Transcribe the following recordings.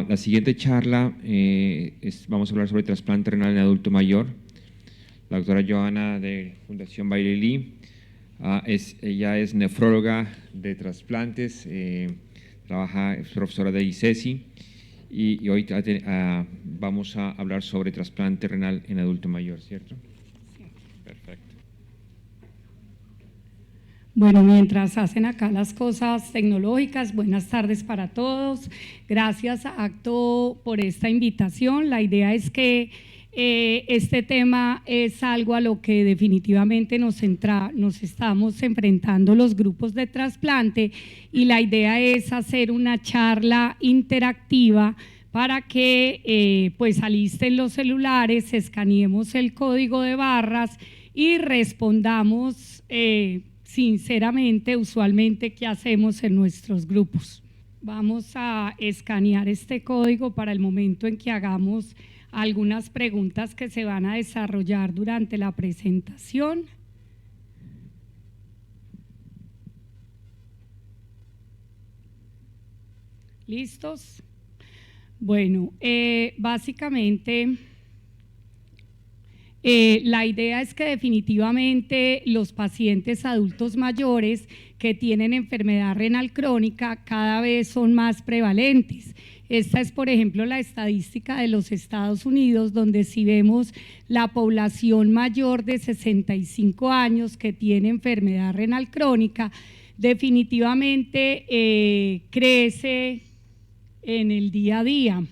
La siguiente charla vamos a hablar sobre trasplante renal en adulto mayor. La doctora Johanna de Fundación Bailey ella es nefróloga de trasplantes, es profesora de ICESI y hoy vamos a hablar sobre trasplante renal en adulto mayor, ¿cierto? Sí. Perfecto. Bueno, mientras hacen acá las cosas tecnológicas, buenas tardes para todos. Gracias a ACTO por esta invitación. La idea es que este tema es algo a lo que definitivamente nos estamos enfrentando los grupos de trasplante y la idea es hacer una charla interactiva para que pues alisten los celulares, escaneemos el código de barras y respondamos sinceramente, usualmente, ¿qué hacemos en nuestros grupos? Vamos a escanear este código para el momento en que hagamos algunas preguntas que se van a desarrollar durante la presentación. ¿Listos? Bueno, básicamente la idea es que definitivamente los pacientes adultos mayores que tienen enfermedad renal crónica cada vez son más prevalentes. Esta es, por ejemplo, la estadística de los Estados Unidos, donde si vemos la población mayor de 65 años que tiene enfermedad renal crónica, definitivamente crece en el día a día.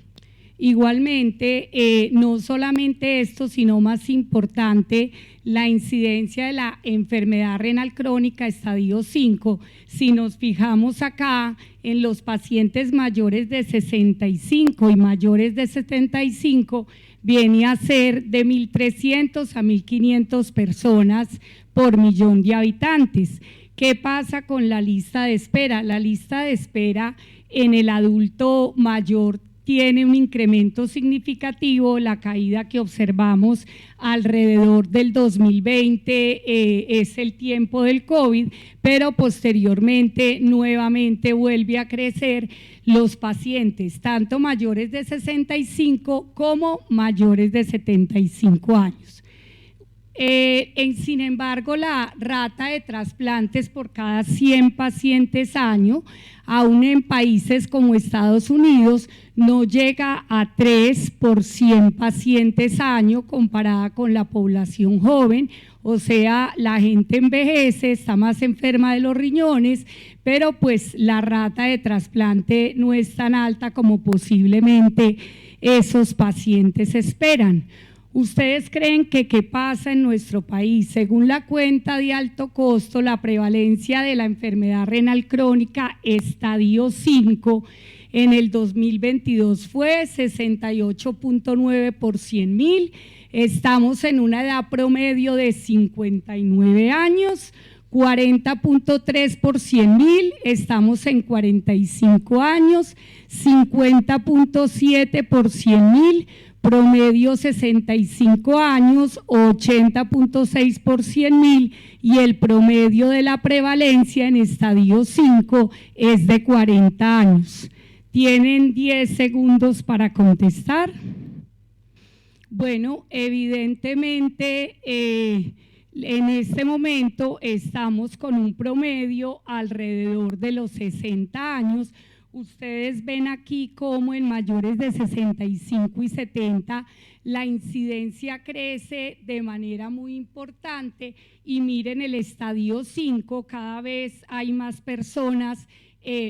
Igualmente, no solamente esto, sino más importante, la incidencia de la enfermedad renal crónica estadio 5, si nos fijamos acá en los pacientes mayores de 65 y mayores de 75, viene a ser de 1.300 a 1.500 personas por millón de habitantes. ¿Qué pasa con la lista de espera? La lista de espera en el adulto mayor tiene un incremento significativo. La caída que observamos alrededor del 2020 es el tiempo del COVID, pero posteriormente nuevamente vuelve a crecer los pacientes, tanto mayores de 65 como mayores de 75 años. Sin embargo, la rata de trasplantes por cada 100 pacientes año, aún en países como Estados Unidos, no llega a 3 por 100 pacientes año comparada con la población joven, o sea, la gente envejece, está más enferma de los riñones, pero pues la rata de trasplante no es tan alta como posiblemente esos pacientes esperan. ¿Ustedes creen que qué pasa en nuestro país? Según la cuenta de alto costo, la prevalencia de la enfermedad renal crónica estadio 5 en el 2022 fue 68.9 por 100.000. Estamos en una edad promedio de 59 años, 40.3 por 100.000, estamos en 45 años, 50.7 por 100.000, promedio 65 años, 80.6 por 100.000 y el promedio de la prevalencia en estadio 5 es de 40 años. Tienen 10 segundos para contestar. Bueno, evidentemente en este momento estamos con un promedio alrededor de los 60 años. Ustedes ven aquí cómo en mayores de 65 y 70 la incidencia crece de manera muy importante y miren el estadio 5, cada vez hay más personas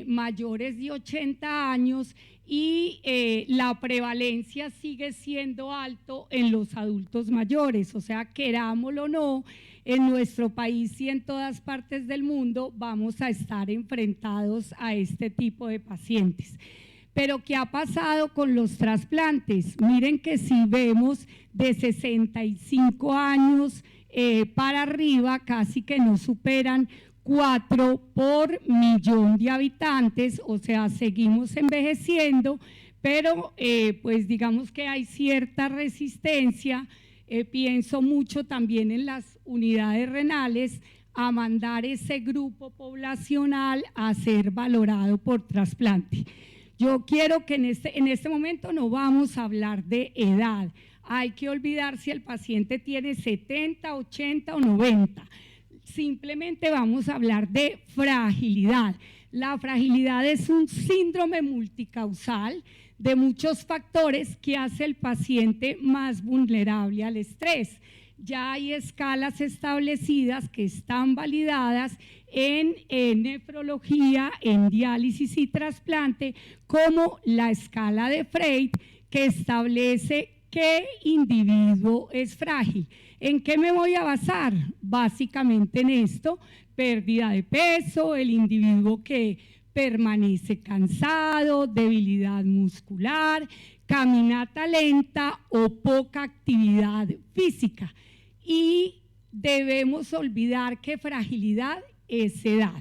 mayores de 80 años y la prevalencia sigue siendo alto en los adultos mayores, o sea, querámoslo o no, en nuestro país y en todas partes del mundo vamos a estar enfrentados a este tipo de pacientes. Pero ¿qué ha pasado con los trasplantes? Miren que si vemos de 65 años para arriba, casi que no superan 4 por millón de habitantes, o sea, seguimos envejeciendo, pero pues digamos que hay cierta resistencia. Pienso mucho también en las unidades renales a mandar ese grupo poblacional a ser valorado por trasplante. Yo quiero que en este momento no vamos a hablar de edad. Hay que olvidar si el paciente tiene 70, 80 o 90. Simplemente vamos a hablar de fragilidad. La fragilidad es un síndrome multicausal de muchos factores que hace al paciente más vulnerable al estrés. Ya hay escalas establecidas que están validadas en nefrología, en diálisis y trasplante, como la escala de Freud, que establece qué individuo es frágil. ¿En qué me voy a basar? Básicamente en esto: pérdida de peso, el individuo que permanece cansado, debilidad muscular, caminata lenta o poca actividad física. Y debemos olvidar que fragilidad es edad.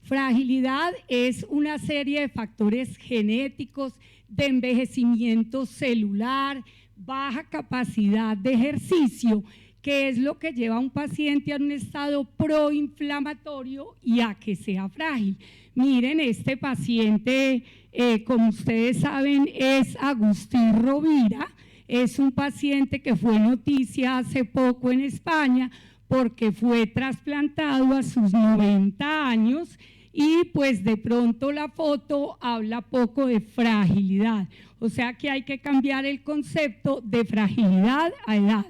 Fragilidad es una serie de factores genéticos, de envejecimiento celular, baja capacidad de ejercicio, que es lo que lleva a un paciente a un estado proinflamatorio y a que sea frágil. Miren, este paciente, como ustedes saben, es Agustín Rovira. Es un paciente que fue noticia hace poco en España porque fue trasplantado a sus 90 años y pues de pronto la foto habla poco de fragilidad. O sea que hay que cambiar el concepto de fragilidad a edad.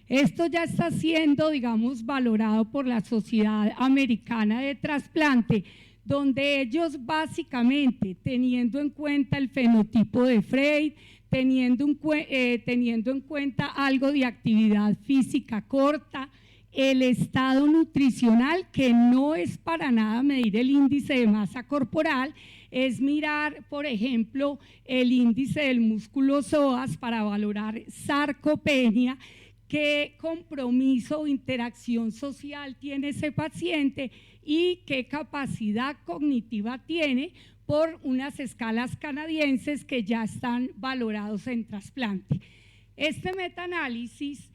Esto ya está siendo, digamos, valorado por la Sociedad Americana de Trasplante, donde ellos básicamente, teniendo en cuenta el fenotipo de Freud, teniendo en cuenta algo de actividad física corta, el estado nutricional, que no es para nada medir el índice de masa corporal, es mirar, por ejemplo, el índice del músculo psoas para valorar sarcopenia, qué compromiso o interacción social tiene ese paciente y qué capacidad cognitiva tiene, por unas escalas canadienses que ya están valorados en trasplante. Este metaanálisis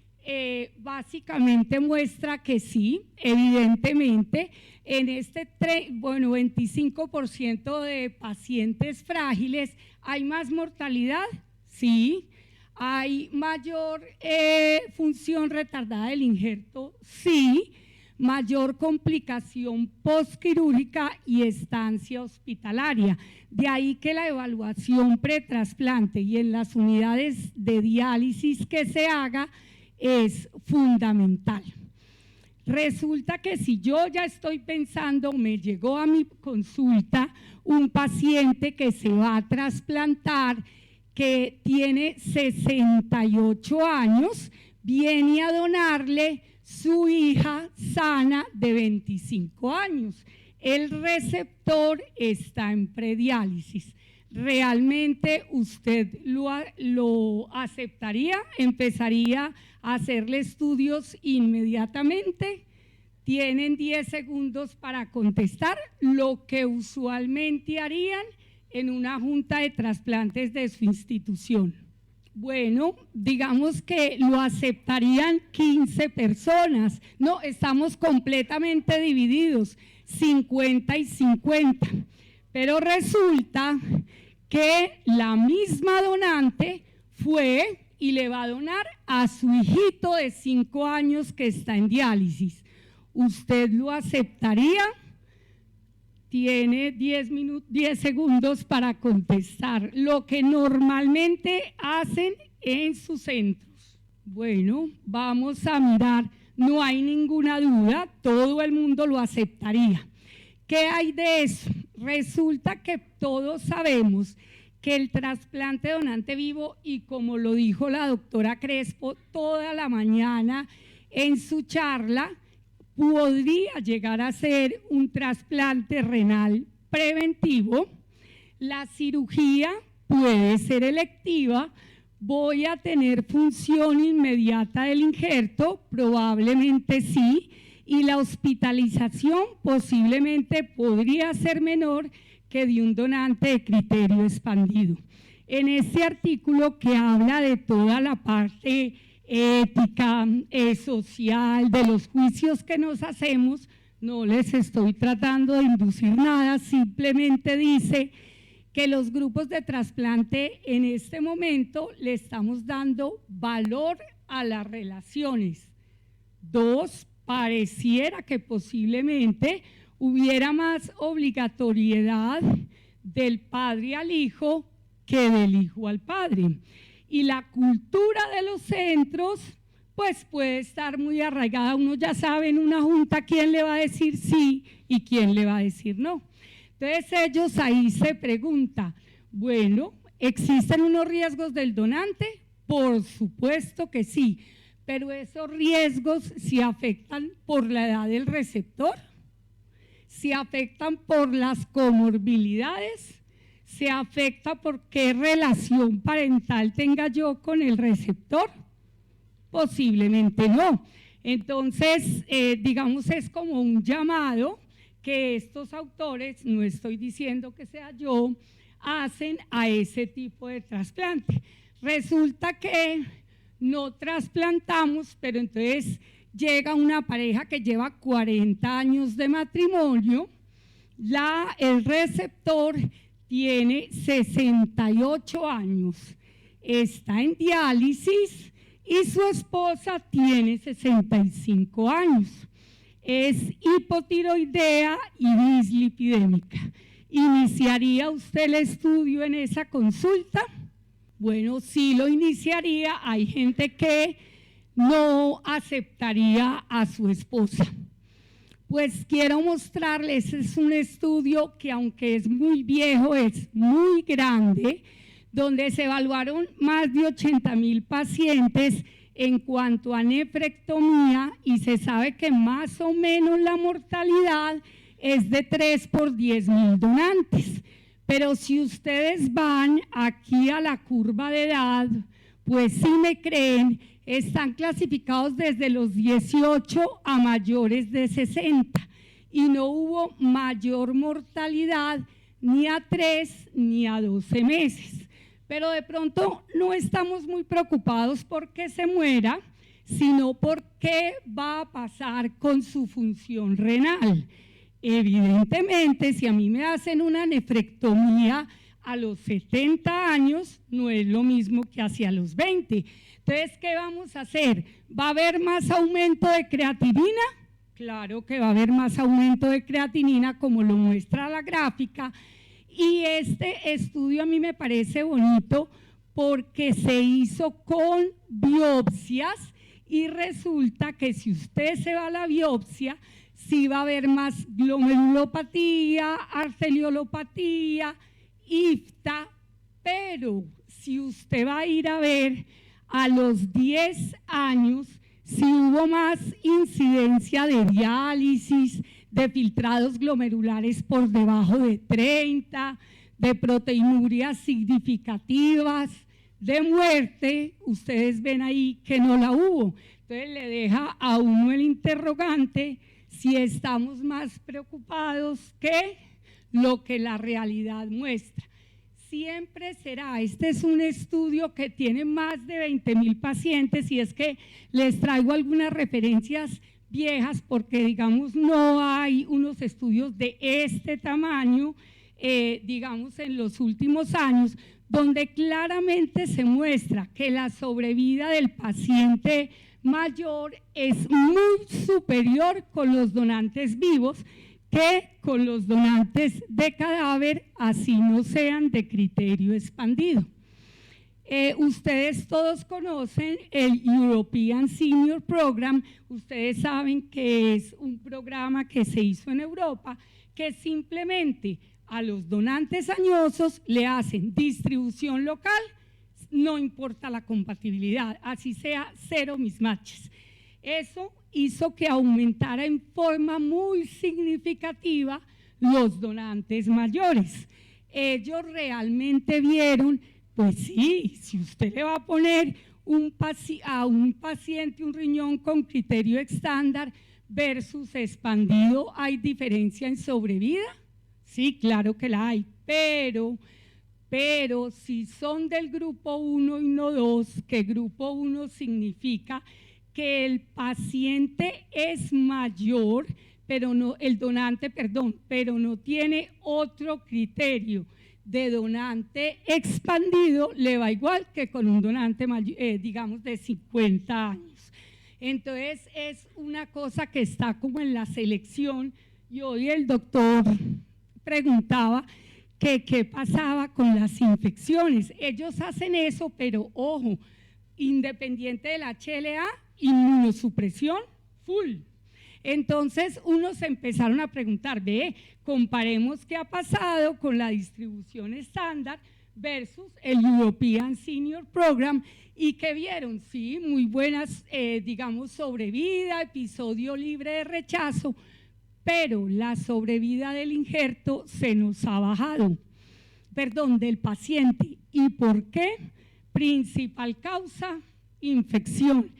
básicamente muestra que sí, evidentemente, en este 25% de pacientes frágiles hay más mortalidad, sí. ¿Hay mayor función retardada del injerto? Sí. Mayor complicación postquirúrgica y estancia hospitalaria. De ahí que la evaluación pretrasplante y en las unidades de diálisis que se haga es fundamental. Resulta que si yo ya estoy pensando, me llegó a mi consulta un paciente que se va a trasplantar, que tiene 68 años, viene a donarle su hija sana de 25 años. El receptor está en prediálisis. ¿Realmente usted lo aceptaría? ¿Empezaría a hacerle estudios inmediatamente? Tienen 10 segundos para contestar, lo que usualmente harían en una junta de trasplantes de su institución. Bueno, digamos que lo aceptarían 15 personas. No, estamos completamente divididos, 50 y 50. Pero resulta que la misma donante fue y le va a donar a su hijito de 5 años que está en diálisis. ¿Usted lo aceptaría? Tiene 10 segundos para contestar, lo que normalmente hacen en sus centros. Bueno, vamos a mirar, no hay ninguna duda, todo el mundo lo aceptaría. ¿Qué hay de eso? Resulta que todos sabemos que el trasplante donante vivo, y como lo dijo la doctora Crespo toda la mañana en su charla, podría llegar a ser un trasplante renal preventivo. La cirugía puede ser electiva. ¿Voy a tener función inmediata del injerto? Probablemente sí. Y la hospitalización posiblemente podría ser menor que de un donante de criterio expandido. En este artículo, que habla de toda la parte ética, social, de los juicios que nos hacemos, no les estoy tratando de inducir nada, simplemente dice que los grupos de trasplante en este momento le estamos dando valor a las relaciones. 2, pareciera que posiblemente hubiera más obligatoriedad del padre al hijo que del hijo al padre. Y la cultura de los centros, pues puede estar muy arraigada. Uno ya sabe en una junta quién le va a decir sí y quién le va a decir no. Entonces ellos ahí se preguntan, bueno, ¿existen unos riesgos del donante? Por supuesto que sí, pero esos riesgos se afectan por la edad del receptor, se afectan por las comorbilidades, se afecta por qué relación parental tenga yo con el receptor, posiblemente no. Entonces, digamos, es como un llamado que estos autores, no estoy diciendo que sea yo, hacen a ese tipo de trasplante. Resulta que no trasplantamos, pero entonces llega una pareja que lleva 40 años de matrimonio, el receptor tiene 68 años, está en diálisis y su esposa tiene 65 años. Es hipotiroidea y dislipidémica. ¿Iniciaría usted el estudio en esa consulta? Bueno, sí lo iniciaría. Hay gente que no aceptaría a su esposa. Pues quiero mostrarles, es un estudio que aunque es muy viejo, es muy grande, donde se evaluaron más de 80,000 pacientes en cuanto a nefrectomía y se sabe que más o menos la mortalidad es de 3 por 10,000 donantes. Pero si ustedes van aquí a la curva de edad, pues si me creen, están clasificados desde los 18 a mayores de 60 y no hubo mayor mortalidad ni a 3 ni a 12 meses. Pero de pronto no estamos muy preocupados porque se muera, sino por qué va a pasar con su función renal. Evidentemente, si a mí me hacen una nefrectomía a los 70 años, no es lo mismo que hacia los 20. Entonces, ¿qué vamos a hacer? ¿Va a haber más aumento de creatinina? Claro que va a haber más aumento de creatinina, como lo muestra la gráfica. Y este estudio a mí me parece bonito porque se hizo con biopsias y resulta que si usted se va a la biopsia, sí va a haber más glomerulopatía, arteriolopatía, IFTA, pero si usted va a ir a ver a los 10 años, si hubo más incidencia de diálisis, de filtrados glomerulares por debajo de 30, de proteinurias significativas, de muerte, ustedes ven ahí que no la hubo. Entonces le deja a uno el interrogante si estamos más preocupados que lo que la realidad muestra. Siempre será, este es un estudio que tiene más de 20,000 pacientes y es que les traigo algunas referencias viejas porque digamos no hay unos estudios de este tamaño, digamos en los últimos años, donde claramente se muestra que la sobrevida del paciente mayor es muy superior con los donantes vivos que con los donantes de cadáver, así no sean de criterio expandido. Ustedes todos conocen el European Senior Program, ustedes saben que es un programa que se hizo en Europa, que simplemente a los donantes añosos le hacen distribución local, no importa la compatibilidad, así sea 0 mismatches. Eso hizo que aumentara en forma muy significativa los donantes mayores. Ellos realmente vieron, pues sí, si usted le va a poner a un paciente un riñón con criterio estándar versus expandido, ¿hay diferencia en sobrevida? Sí, claro que la hay, pero si son del grupo 1 y no 2, que grupo 1 significa que el paciente es mayor, pero no, el donante, perdón, pero no tiene otro criterio de donante expandido le va igual que con un donante, digamos, de 50 años. Entonces, es una cosa que está como en la selección, y hoy el doctor preguntaba que qué pasaba con las infecciones. Ellos hacen eso, pero ojo, independiente del HLA, inmunosupresión full. Entonces unos empezaron a preguntar, comparemos qué ha pasado con la distribución estándar versus el European Senior Program, y que vieron, sí, muy buenas, digamos, sobrevida, episodio libre de rechazo, pero la sobrevida del injerto se nos ha bajado, del paciente. ¿Y por qué? Principal causa, infección,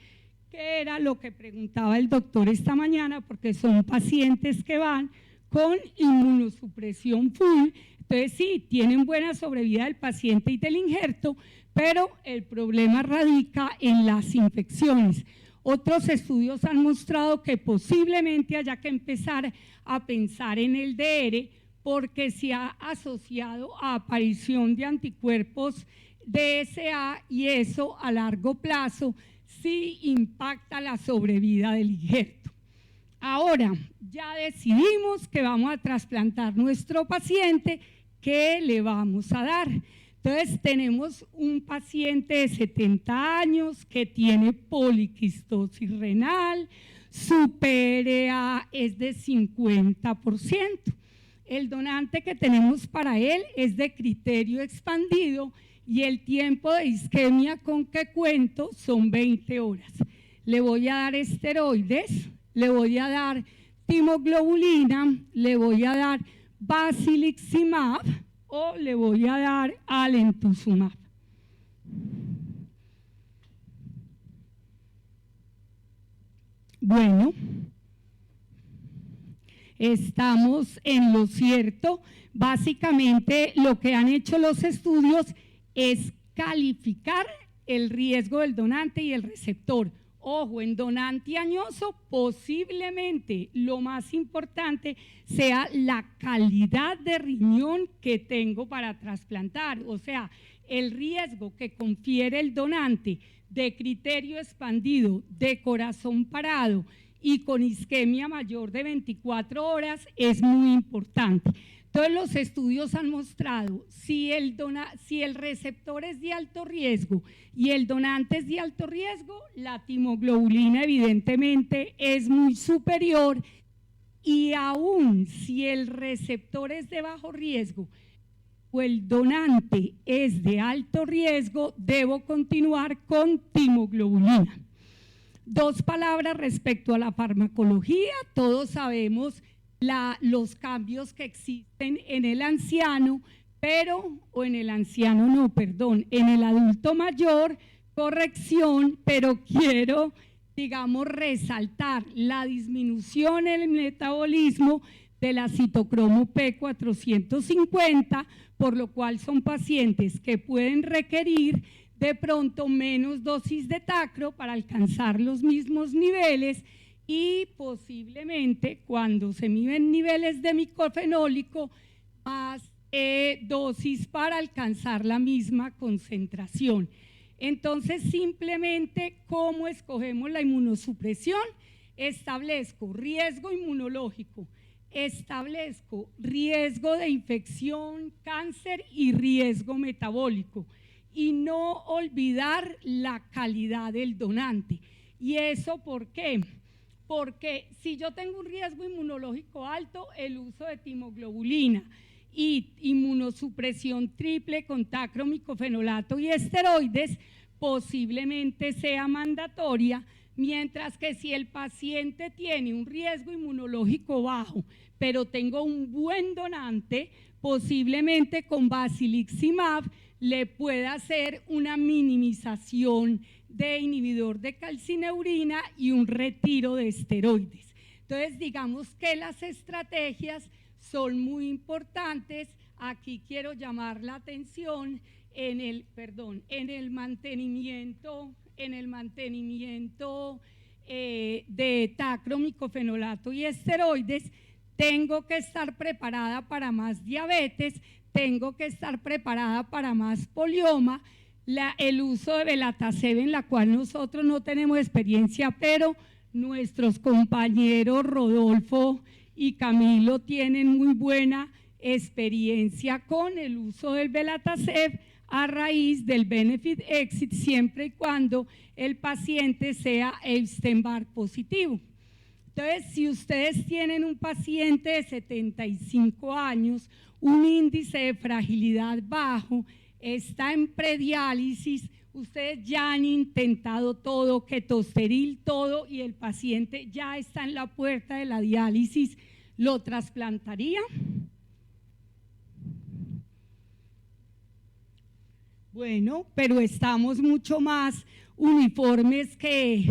que era lo que preguntaba el doctor esta mañana, porque son pacientes que van con inmunosupresión full. Entonces sí, tienen buena sobrevida del paciente y del injerto, pero el problema radica en las infecciones. Otros estudios han mostrado que posiblemente haya que empezar a pensar en el DR, porque se ha asociado a aparición de anticuerpos DSA, y eso a largo plazo sí impacta la sobrevida del injerto. Ahora, ya decidimos que vamos a trasplantar nuestro paciente, ¿qué le vamos a dar? Entonces, tenemos un paciente de 70 años que tiene poliquistosis renal, su PRA es de 50%. El donante que tenemos para él es de criterio expandido, y el tiempo de isquemia con que cuento son 20 horas. Le voy a dar esteroides, le voy a dar timoglobulina, le voy a dar basiliximab o le voy a dar alemtuzumab. Bueno, estamos en lo cierto. Básicamente lo que han hecho los estudios es calificar el riesgo del donante y el receptor. Ojo, en donante añoso posiblemente lo más importante sea la calidad de riñón que tengo para trasplantar, o sea, el riesgo que confiere el donante de criterio expandido, de corazón parado y con isquemia mayor de 24 horas es muy importante. Todos los estudios han mostrado si el receptor es de alto riesgo y el donante es de alto riesgo, la timoglobulina evidentemente es muy superior, y aún si el receptor es de bajo riesgo o el donante es de alto riesgo, debo continuar con timoglobulina. Dos palabras respecto a la farmacología. Todos sabemos los cambios que existen en el anciano, en el adulto mayor, corrección, pero quiero, digamos, resaltar la disminución en el metabolismo de la citocromo P450, por lo cual son pacientes que pueden requerir de pronto menos dosis de tacro para alcanzar los mismos niveles, y posiblemente cuando se miden niveles de micofenólico, más dosis para alcanzar la misma concentración. Entonces, simplemente, ¿cómo escogemos la inmunosupresión? Establezco riesgo inmunológico, establezco riesgo de infección, cáncer y riesgo metabólico, y no olvidar la calidad del donante. ¿Y eso por qué? Porque si yo tengo un riesgo inmunológico alto, el uso de timoglobulina y inmunosupresión triple con tacro, micofenolato y esteroides posiblemente sea mandatoria, mientras que si el paciente tiene un riesgo inmunológico bajo, pero tengo un buen donante, posiblemente con basiliximab le pueda hacer una minimización de inhibidor de calcineurina y un retiro de esteroides. Entonces, digamos que las estrategias son muy importantes. Aquí quiero llamar la atención en el mantenimiento de tacro, micofenolato y esteroides. Tengo que estar preparada para más diabetes, tengo que estar preparada para más polioma. El uso de Belataceb, en la cual nosotros no tenemos experiencia, pero nuestros compañeros Rodolfo y Camilo tienen muy buena experiencia con el uso del Belataceb a raíz del Benefit Exit, siempre y cuando el paciente sea Epstein-Barr positivo. Entonces, si ustedes tienen un paciente de 75 años, un índice de fragilidad bajo, está en prediálisis, ustedes ya han intentado todo, ketosteril, todo, y el paciente ya está en la puerta de la diálisis, ¿lo trasplantaría? Bueno, pero estamos mucho más uniformes que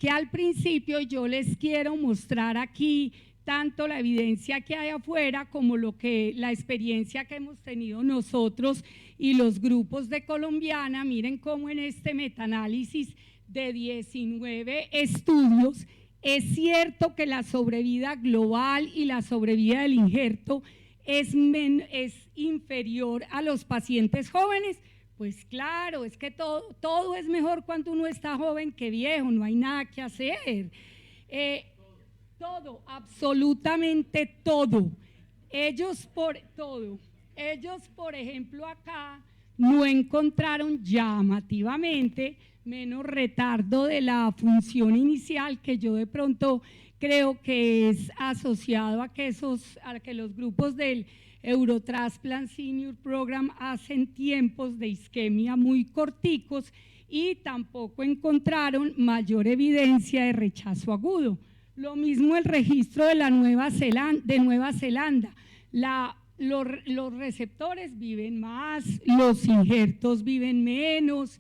al principio. Yo les quiero mostrar aquí tanto la evidencia que hay afuera como la experiencia que hemos tenido nosotros y los grupos de Colombiana. Miren cómo en este metaanálisis de 19 estudios es cierto que la sobrevida global y la sobrevida del injerto es inferior a los pacientes jóvenes. Pues claro, es que todo es mejor cuando uno está joven que viejo, no hay nada que hacer. Todo, absolutamente todo. Ellos, por ejemplo, acá no encontraron llamativamente menos retardo de la función inicial, que yo de pronto creo que es asociado a que los grupos del Eurotransplant Senior Program hacen tiempos de isquemia muy corticos, y tampoco encontraron mayor evidencia de rechazo agudo. Lo mismo el registro de Nueva Zelanda. Los receptores viven más, los injertos viven menos,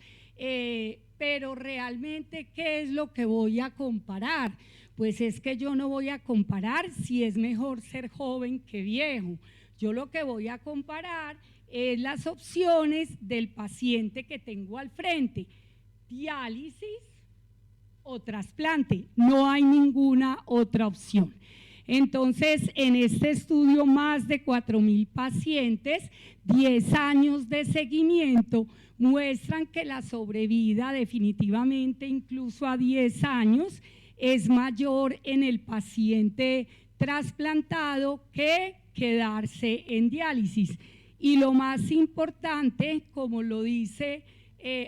pero realmente, ¿qué es lo que voy a comparar? Pues es que yo no voy a comparar si es mejor ser joven que viejo. Yo lo que voy a comparar es las opciones del paciente que tengo al frente: diálisis o trasplante. No hay ninguna otra opción. Entonces, en este estudio, más de 4.000 pacientes, 10 años de seguimiento, muestran que la sobrevida definitivamente, incluso a 10 años, es mayor en el paciente trasplantado que quedarse en diálisis. Y lo más importante, como lo dice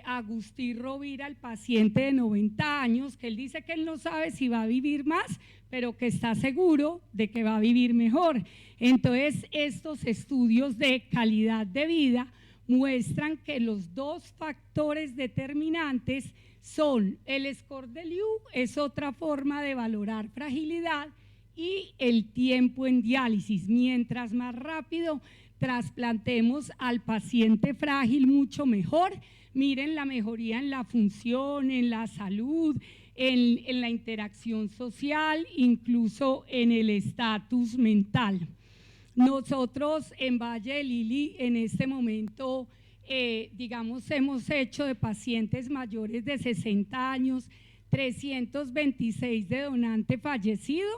Agustín Rovira, el paciente de 90 años, que él dice que él no sabe si va a vivir más, pero que está seguro de que va a vivir mejor. Entonces, estos estudios de calidad de vida muestran que los dos factores determinantes son el score de Liu, es otra forma de valorar fragilidad, y el tiempo en diálisis. Mientras más rápido trasplantemos al paciente frágil, mucho mejor. Miren la mejoría en la función, en la salud, en la interacción social, incluso en el estatus mental. Nosotros en Valle de Lili, en este momento, hemos hecho de pacientes mayores de 60 años 326 de donante fallecido.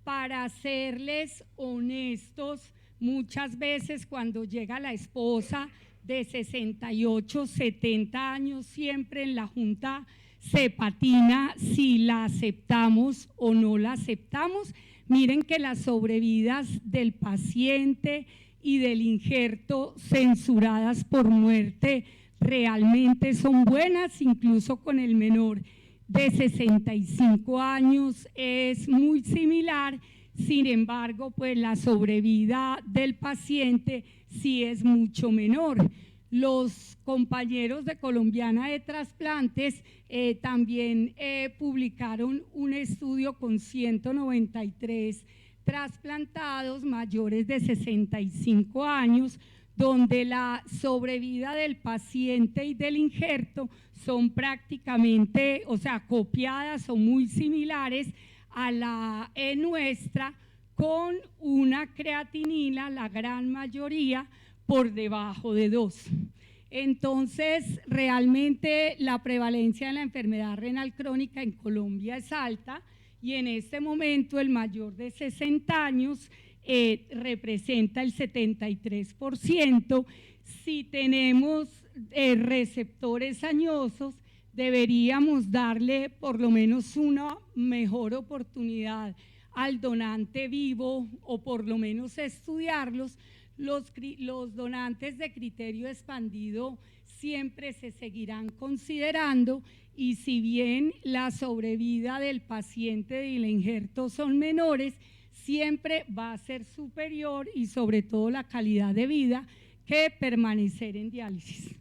Para serles honestos, muchas veces cuando llega la esposa de 68, 70 años, siempre en la junta se patina si la aceptamos o no la aceptamos. Miren que las sobrevidas del paciente y del injerto censuradas por muerte realmente son buenas, incluso con el menor de 65 años es muy similar. Sin embargo, pues la sobrevida del paciente sí es mucho menor. Los compañeros de Colombiana de Trasplantes también publicaron un estudio con 193 trasplantados mayores de 65 años, donde la sobrevida del paciente y del injerto son prácticamente, copiadas o muy similares a la nuestra, con una creatinina, la gran mayoría, por debajo de 2. Entonces, realmente la prevalencia de la enfermedad renal crónica en Colombia es alta, y en este momento el mayor de 60 años representa el 73%. Si tenemos receptores añosos, deberíamos darle por lo menos una mejor oportunidad al donante vivo o por lo menos estudiarlos. Los donantes de criterio expandido siempre se seguirán considerando, y si bien la sobrevida del paciente del injerto son menores, siempre va a ser superior, y sobre todo la calidad de vida, que permanecer en diálisis.